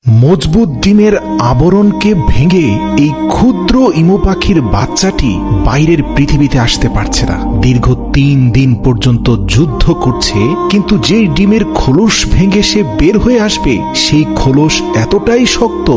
মজবুত ডিমের আবরণকে ভেঙে এই ক্ষুদ্র ইমু পাখির বাচ্চাটি বাইরের পৃথিবীতে আসতে পারছে না। দীর্ঘ 3 দিন পর্যন্ত যুদ্ধ করছে, কিন্তু যে ডিমের খোলস ভেঙে সে বের হয়ে আসবে সেই খোলস এতটাই শক্ত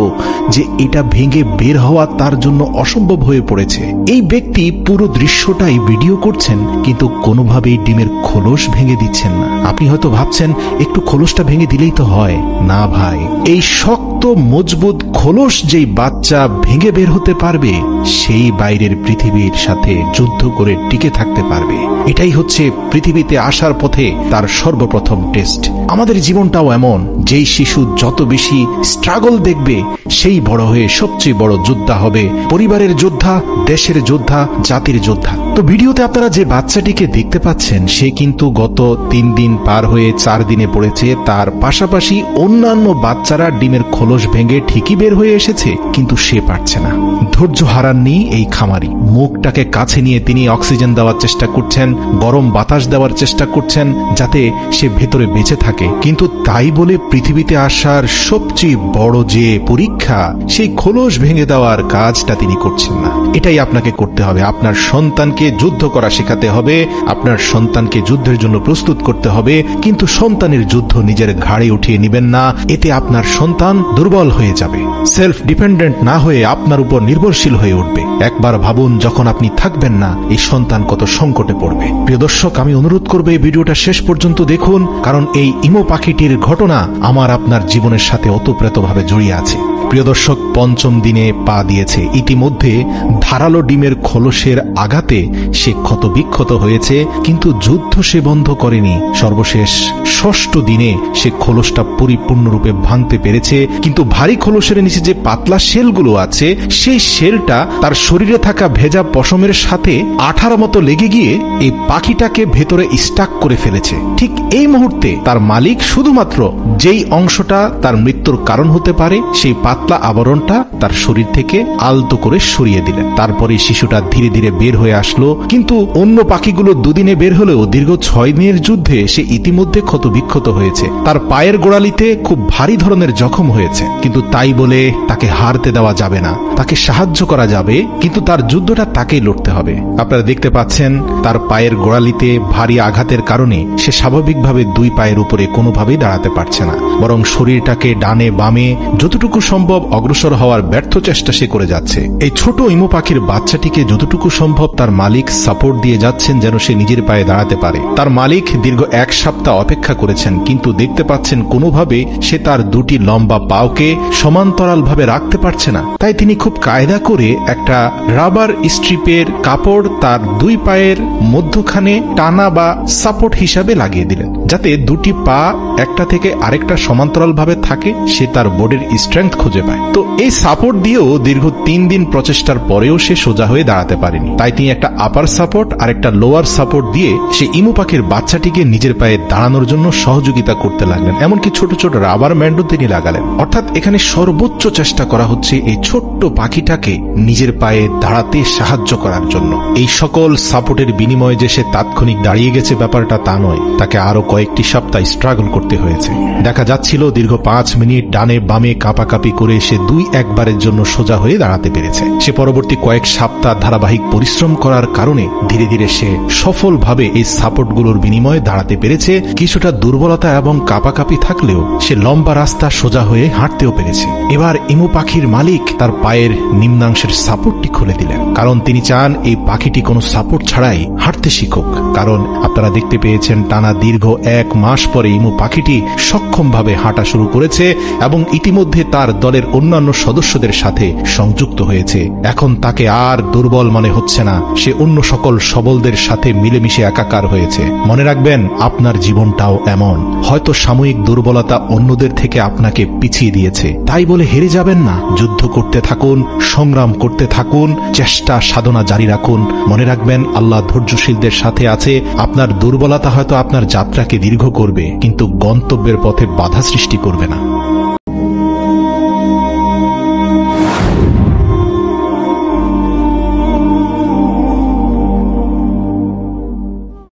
যে এটা ভেঙে বের হওয়া তার জন্য অসম্ভব হয়ে পড়েছে। এই ব্যক্তি পুরো দৃশ্যটাই ভিডিও করছেন, কিন্তু কোনোভাবেই ডিমের খোলস ভেঙে দিচ্ছেন না। আপনি হয়তো ভাবছেন একটু খোলসটা ভেঙে দিলেই তো হয়। না ভাই, এই শক্ত মজবুত খোলস যেই বাচ্চা ভেঙে বের হতে পারবে সেই বাইরের পৃথিবীর সাথে যুদ্ধ করে টিকে থাকতে পারবে। এটাই হচ্ছে পৃথিবীতে আসার পথে তার সর্বপ্রথম টেস্ট। আমাদের জীবনটাও এমন, যেই শিশু যত বেশি স্ট্রাগল দেখবে সেই বড় হয়ে সবচেয়ে বড় যোদ্ধা হবে, পরিবারের যোদ্ধা, দেশের যোদ্ধা, জাতির যোদ্ধা। তো ভিডিওতে আপনারা যে বাচ্চাটিকে দেখতে পাচ্ছেন সে কিন্তু গত 3 দিন পার হয়ে 4 দিনে পড়েছে। তার পাশাপাশি অন্যান্য বাচ্চারা ডিমের খোলস ভেঙে ঠিকই বের হয়ে এসেছে, কিন্তু সে পারছে না। ধৈর্য হারাননি এই খামারি। মুখটাকে কাছে নিয়ে তিনি অক্সিজেন দেওয়ার চেষ্টা করছেন, গরম বাতাস দেওয়ার চেষ্টা করছেন যাতে সে ভেতরে বেঁচে থাকে। কিন্তু তাই বলে পৃথিবীতে আসার সবচেয়ে বড় যে পরীক্ষা, সেই খোলস ভেঙে দেওয়ার কাজটা তিনি করছেন না। এটাই আপনাকে করতে হবে। আপনার সন্তানকে যুদ্ধ করা শেখাতে হবে, আপনার সন্তানকে যুদ্ধের জন্য প্রস্তুত করতে হবে, কিন্তু সন্তানের যুদ্ধ নিজের ঘাড়ে উঠিয়ে নেবেন না। এতে আপনার সন্তান দুর্বল হয়ে যাবে, সেলফ ডিপেন্ডেন্ট না হয়ে আপনার উপর নির্ভরশীল হয়ে উঠবে। একবার ভাবুন, যখন আপনি থাকবেন না এই সন্তান কত সংকটে পড়বে। প্রিয় দর্শক, আমি অনুরোধ করব এই ভিডিওটা শেষ পর্যন্ত দেখুন, কারণ এই ইমু পাখিটির ঘটনা আমার আপনার জীবনের সাথে ওতপ্রোতভাবে জড়িয়ে আছে। প্রিয় দর্শক, 5ম দিনে পা দিয়েছে। ইতিমধ্যে ধারালো ডিমের খোলসের আঘাতে সে ক্ষতবিক্ষত হয়েছে, কিন্তু যুদ্ধ সে বন্ধ করেনি। সর্বশেষ 6ষ্ঠ দিনে সে খোলসটা পরিপূর্ণরূপে ভাঙতে পেরেছে, কিন্তু ভারী খোলসের নিচে যে পাতলা শেলগুলো আছে সেই শেলটা তার শরীরে থাকা ভেজা পশমের সাথে আঠার মতো লেগে গিয়ে এই পাখিটাকে ভেতরে স্টাক করে ফেলেছে। ঠিক এই মুহূর্তে তার মালিক শুধুমাত্র যেই অংশটা তার মৃত্যুর কারণ হতে পারে সেই পাতলা আবরণটা তার শরীর থেকে আলতো করে সরিয়ে দিলেন। তারপরে শিশুটা ধীরে ধীরে বের হয়ে আসলো, কিন্তু অন্য পাখিগুলো 2 দিনে বের হলেও দীর্ঘ 6 দিনের যুদ্ধে সে ইতিমধ্যে ক্ষতবিক্ষত হয়েছে। তার পায়ের গোড়ালিতে খুব ভারী ধরনের জখম হয়েছে, কিন্তু তাই বলে তাকে হারতে দেওয়া যাবে না। তাকে সাহায্য করা যাবে, কিন্তু তার যুদ্ধটা তাকেই লড়তে হবে। আপনারা দেখতে পাচ্ছেন তার পায়ের গোড়ালিতে ভারী আঘাতের কারণে সে স্বাভাবিকভাবে 2 পায়ের উপরে কোনোভাবেই দাঁড়াতে পারছে না, বরং শরীরটাকে ডানে বামে যতটুকু সম্ভব অগ্রসর হওয়ার ব্যর্থ চেষ্টা সে করে যাচ্ছে। এই ছোট ইমু পাখির বাচ্চাটিকে যতটুকু সম্ভব তার মালিক সাপোর্ট দিয়ে যাচ্ছেন যেন সে নিজের পায়ে দাঁড়াতে পারে। তার মালিক দীর্ঘ 1 সপ্তাহ অপেক্ষা করেছেন, কিন্তু দেখতে পাচ্ছেন কোনোভাবে সে তার 2টি লম্বা পাওকে সমান্তরালভাবে রাখতে পারছে না। তাই তিনি খুব কায়দা করে একটা রাবার স্ট্রিপের কাপড় তার 2 পায়ের মধ্যখানে টানা বা সাপোর্ট হিসাবে লাগিয়ে দিলেন, যাতে 2টি পা একটা থেকে আরেকটা সমান্তরালভাবে থাকে, সে তার বোর্ডের স্ট্রেংথ খুঁজে পায়। তো এই সাপোর্ট দিয়েও দীর্ঘ 3 দিন প্রচেষ্টার পরেও সে সোজা হয়ে দাঁড়াতে পারেনি। তাই তিনি একটা আপার সাপোর্ট আর একটা লোয়ার সাপোর্ট দিয়ে সে ইমু পাখির বাচ্চাটিকে নিজের পায়ে দাঁড়ানোর জন্য সহযোগিতা করতে লাগলেন। এমনকি ছোট ছোট রাবার ব্যান্ডও তিনি লাগালেন। অর্থাৎ এখানে সর্বোচ্চ চেষ্টা করা হচ্ছে এই ছোট্ট পাখিটাকে নিজের পায়ে দাঁড়াতে সাহায্য করার জন্য। এই সকল সাপোর্টের বিনিময়ে যে সে তাৎক্ষণিক দাঁড়িয়ে গেছে ব্যাপারটা তা নয়, তাকে আরো কয়েকটি সপ্তাহ স্ট্রাগল করতে হয়েছে। দেখা যাচ্ছিল দীর্ঘ 5 মিনিট ডানে বামে কাঁপাকাঁপি করে সে 2-1 বারের জন্য সোজা হয়ে দাঁড়াতে পেরেছে। সে পরবর্তী কয়েক সপ্তাহ ধারাবাহিক পরিশ্রম করার কারণে ধীরে ধীরে সে সফলভাবে এই সাপোর্টগুলোর বিনিময়ে দাঁড়াতে পেরেছে। কিছুটা দুর্বলতা এবং কাঁপাকাঁপি থাকলেও সে লম্বা রাস্তা সোজা হয়ে হাঁটতেও পেরেছে। এবার ইমু পাখির মালিক তার পায়ের নিম্নাংশের সাপোর্টটি খুলে দিলেন, কারণ তিনি চান এই পাখিটি কোনো সাপোর্ট ছাড়াই হাঁটতে শিখুক। কারণ আপনারা দেখতে পেয়েছেন টানা দীর্ঘ 1 মাস পরে ইমু পাখিটি সক্ষমভাবে হাঁটা শুরু করেছে এবং ইতিমধ্যে তার দলের অন্যান্য সদস্যদের সাথে সংযুক্ত হয়েছে। এখন তাকে আর দুর্বল মনে হচ্ছে না, সে অন্য সকল সবলদের সাথে মিলেমিশে একাকার হয়েছে। মনে রাখবেন, আপনার জীবনটাও এমন। হয়তো সাময়িক দুর্বলতা অন্যদের থেকে আপনাকে পিছিয়ে দিয়েছে, তাই বলে হেরে যাবেন না। যুদ্ধ করতে থাকুন, সংগ্রাম করতে থাকুন, চেষ্টা সাধনা জারি রাখুন। মনে রাখবেন, আল্লাহ ধৈর্যশীলদের সাথে আছে। আপনার দুর্বলতা হয়তো আপনার যাত্রাকে দীর্ঘ করবে, কিন্তু গন্তব্যের পথে বাধা সৃষ্টি করবে না।